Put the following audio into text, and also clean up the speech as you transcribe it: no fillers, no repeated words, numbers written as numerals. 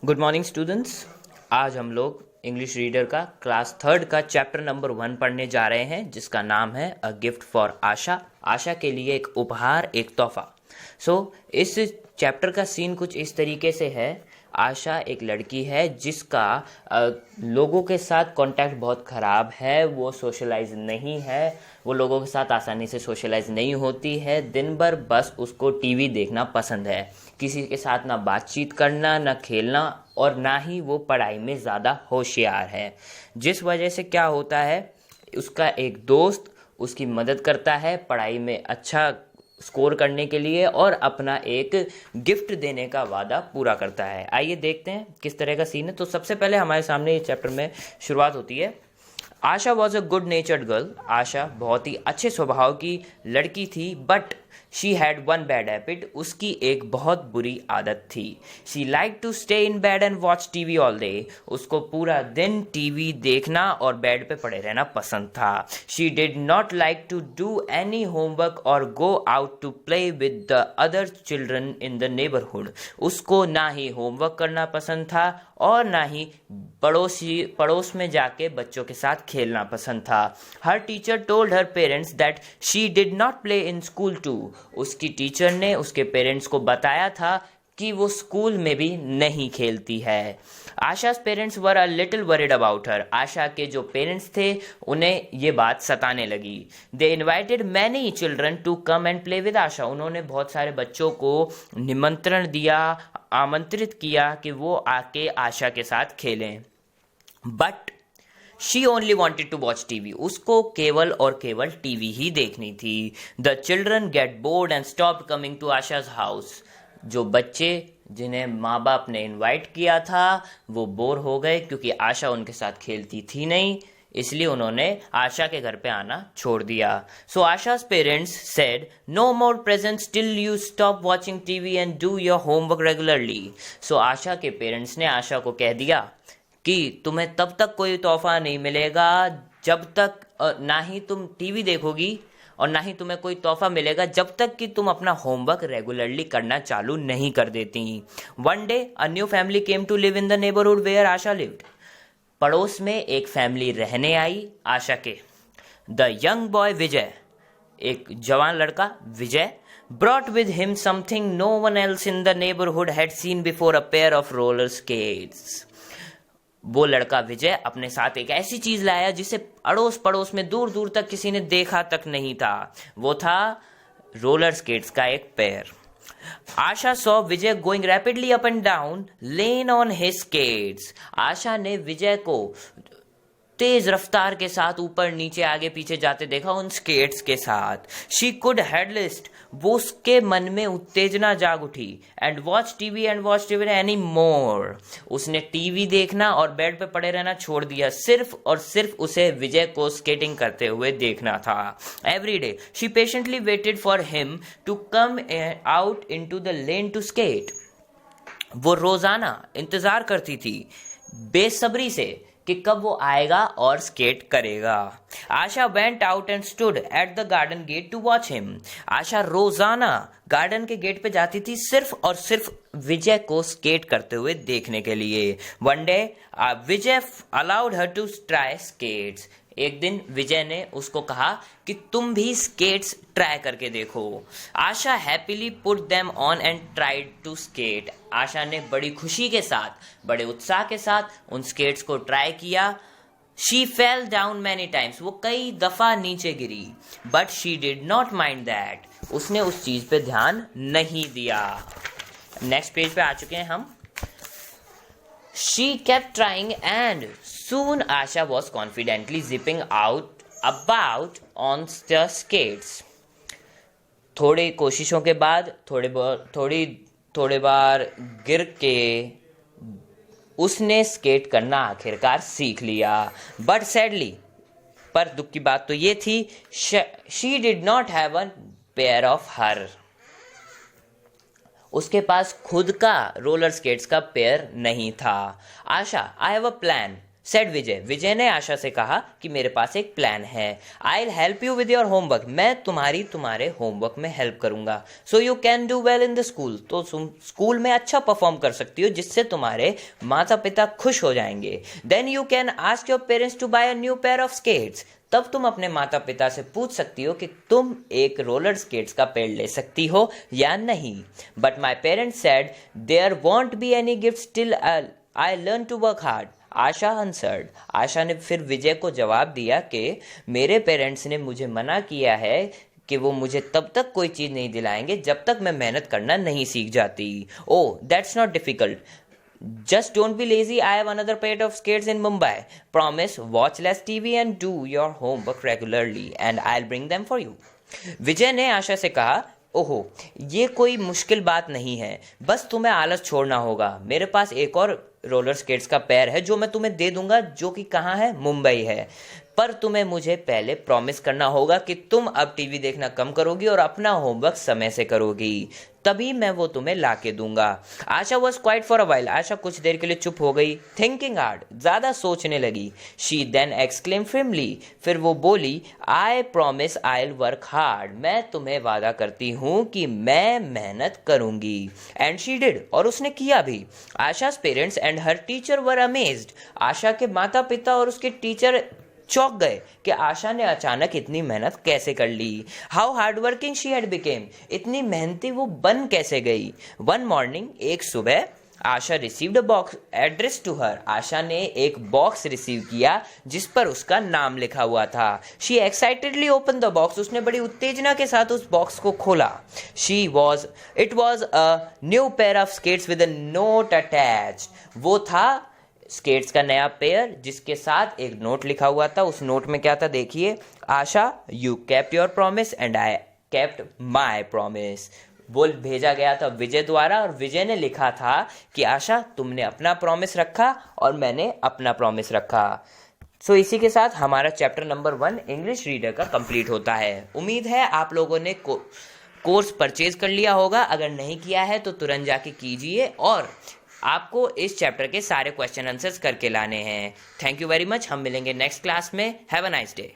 Good morning students. आज हम लोग इंग्लिश रीडर का क्लास थर्ड का चैप्टर नंबर 1 पढ़ने जा रहे हैं, जिसका नाम है अ गिफ्ट फॉर आशा। आशा के लिए एक उपहार, एक तोहफा। इस चैप्टर का सीन कुछ इस तरीके से है। आशा एक लड़की है जिसका लोगों के साथ कांटेक्ट बहुत ख़राब है। वो सोशलाइज नहीं है, वो लोगों के साथ आसानी से सोशलाइज नहीं होती है। दिन भर बस उसको टीवी देखना पसंद है, किसी के साथ ना बातचीत करना, ना खेलना, और ना ही वो पढ़ाई में ज़्यादा होशियार है। जिस वजह से क्या होता है, उसका एक दोस्त उसकी मदद करता है पढ़ाई में अच्छा स्कोर करने के लिए और अपना एक गिफ्ट देने का वादा पूरा करता है। आइए देखते हैं किस तरह का सीन है। तो सबसे पहले हमारे सामने ये चैप्टर में शुरुआत होती है। Asha was a good natured girl. Asha बहुत ही अच्छे स्वभाव की लड़की थी, but she had one bad habit. उसकी एक बहुत बुरी आदत थी। She like to stay in bed and watch TV all day. उसको पूरा दिन टीवी देखना और बेड पे पड़े रहना पसंद था। She did not like to do any homework और go out to play with the other children in the neighbourhood. उसको ना ही होमवर्क करना पसंद था और ना ही पड़ोस में जाके बच्चों के साथ खेलना पसंद था। Her teacher told her parents that she did not play in school too. उसकी टीचर ने उसके पेरेंट्स को बताया था कि वो स्कूल में भी नहीं खेलती है। Asha's parents were a little worried about her. Asha के जो पेरेंट्स थे उन्हें ये बात सताने लगी। They invited many children to come and play with Asha. उन्होंने बहुत सारे बच्चों को निमंत्रण दिया, आमंत्रित किया कि वो आके आशा के साथ खेलें। But she only wanted to watch TV. उसको केवल और केवल टीवी ही देखनी थी। The children get bored and stop coming to Asha's house. जो बच्चे जिन्हें माँ बाप ने इनवाइट किया था वो बोर हो गए, क्योंकि आशा उनके साथ खेलती थी नहीं, इसलिए उन्होंने आशा के घर पे आना छोड़ दिया। So Asha's parents said no more presents till you stop watching TV and do your homework regularly. So Asha के पेरेंट्स ने आशा को कह दिया कि तुम्हें तब तक कोई तोहफा नहीं मिलेगा जब तक ना ही तुम टीवी देखोगी और ना ही तुम्हें कोई तोहफा मिलेगा जब तक कि तुम अपना होमवर्क रेगुलरली करना चालू नहीं कर देती। One day a new family came to live in the neighbourhood where Asha lived. पड़ोस में एक फैमिली रहने आई आशा के। द यंग बॉय विजय, एक जवान लड़का विजय, brought with him something no one else in the neighborhood had seen before, a pair of roller skates. वो लड़का विजय अपने साथ एक ऐसी चीज लाया जिसे अड़ोस पड़ोस में दूर दूर तक किसी ने देखा तक नहीं था। वो था रोलर स्केट्स का एक पेयर। Asha saw Vijay going rapidly up and down lane on his skates. Asha ने विजय को तेज रफ्तार के साथ ऊपर नीचे आगे पीछे जाते देखा उन स्केट्स के साथ। शी कुड हेडलिस्ट, वो उसके मन में उत्तेजना जाग उठी। And watch TV any more. उसने टीवी देखना और बेड पे पड़े रहना छोड़ दिया। सिर्फ और सिर्फ उसे विजय को स्केटिंग करते हुए देखना था। Every day she patiently waited for him to come out into the lane to skate. वो रोजाना इंतजार करती थी बेसब्री से कि कब वो आएगा और स्केट करेगा। Asha went out and stood at the garden gate to watch him. Asha रोजाना गार्डन के गेट पे जाती थी सिर्फ और सिर्फ विजय को स्केट करते हुए देखने के लिए। One day Vijay allowed her to try skates. एक दिन विजय ने उसको कहा कि तुम भी स्केट्स ट्राई करके देखो। Asha happily put them on and tried to skate. Asha ने बड़ी खुशी के साथ, बड़े उत्साह के साथ उन स्केट्स को ट्राई किया। She fell down many times. वो कई दफा नीचे गिरी। But she did not mind that. उसने उस चीज पे ध्यान नहीं दिया। नेक्स्ट पेज पे आ चुके हैं हम। She kept trying and soon Asha was confidently zipping out about on the skates. थोड़ी कोशिशों के बाद थोड़े बार गिर के उसने स्केट करना आखिरकार सीख लिया। बट सैडली, पर दुख की बात तो ये थी, she did not have a pair of her. उसके पास खुद का रोलर स्केट्स का पेयर नहीं था। Asha, I have a plan, said Vijay. Vijay ने आशा से कहा कि मेरे पास एक प्लान है। I will help you with your homework. मैं तुम्हारे होमवर्क में हेल्प करूंगा। So you can do well in the school. तो तुम स्कूल में अच्छा परफॉर्म कर सकती हो, जिससे तुम्हारे माता पिता खुश हो जाएंगे। Then you can ask your parents to buy a new pair of skates. तब तुम अपने माता पिता से पूछ सकती हो कि तुम एक रोलर स्केट्स का पेड़ ले सकती हो या नहीं। But my parents said there won't be any gift till I learn to work hard. Asha answered. Asha ने फिर विजय को जवाब दिया कि मेरे पेरेंट्स ने मुझे मना किया है कि वो मुझे तब तक कोई चीज़ नहीं दिलाएंगे जब तक मैं मेहनत करना नहीं सीख जाती। Oh that's not difficult, just don't be lazy. I have another pair of skates in Mumbai. Promise, watch less TV and do your homework regularly and I'll bring them for you. विजय ने आशा से कहा, ओहो ये कोई मुश्किल बात नहीं है, बस तुम्हें आलस छोड़ना होगा। मेरे पास एक और रोलर स्केट्स का पेयर है जो मैं तुम्हें दे दूंगा, जो कि कहाँ है, मुंबई है। पर तुम्हें मुझे पहले प्रॉमिस करना होगा कि तुम अब टीवी देखना कम करोगी और अपना होमवर्क समय से करोगी, तभी मैं वो तुम्हें ला के दूंगा। Asha was quiet for a while. Asha कुछ देर के लिए चुप हो गई। थिंकिंग हार्ड, ज़्यादा सोचने लगी। She then exclaim firmly. फिर वो बोली, I promise I will work hard. मैं तुम्हें वादा करती हूँ कि मैं मेहनत करूँगी। एंड शी डिड, और उसने किया भी। Asha's parents and her teacher were amazed. Asha के माता पिता और उसके टीचर चौंक गए कि आशा ने अचानक इतनी मेहनत कैसे कर ली। How hard working she had become. इतनी मेहनती वो बन कैसे गई। वन मॉर्निंग, एक सुबह, Asha received a box address to her. Asha ने एक बॉक्स रिसीव किया जिस पर उसका नाम लिखा हुआ था। She excitedly open the box. उसने बड़ी उत्तेजना के साथ उस बॉक्स को खोला। It was a new pair of skates with a note attached. वो था स्केट्स का नया पेयर जिसके साथ एक नोट लिखा हुआ था। उस नोट में क्या था, देखिए, Asha you kept your promise and I kept my promise. वो भेजा गया था विजय द्वारा और विजय ने लिखा था कि आशा तुमने अपना प्रॉमिस रखा और मैंने अपना प्रॉमिस रखा। सो इसी के साथ हमारा चैप्टर नंबर 1 इंग्लिश रीडर का कंप्लीट होता है। उम्मीद है आप लोगों ने कोर्स परचेज कर लिया होगा। अगर नहीं किया है तो तुरंत जाके कीजिए और आपको इस चैप्टर के सारे क्वेश्चन आंसर्स करके लाने हैं। Thank you very much. हम मिलेंगे नेक्स्ट क्लास में। Have a nice day.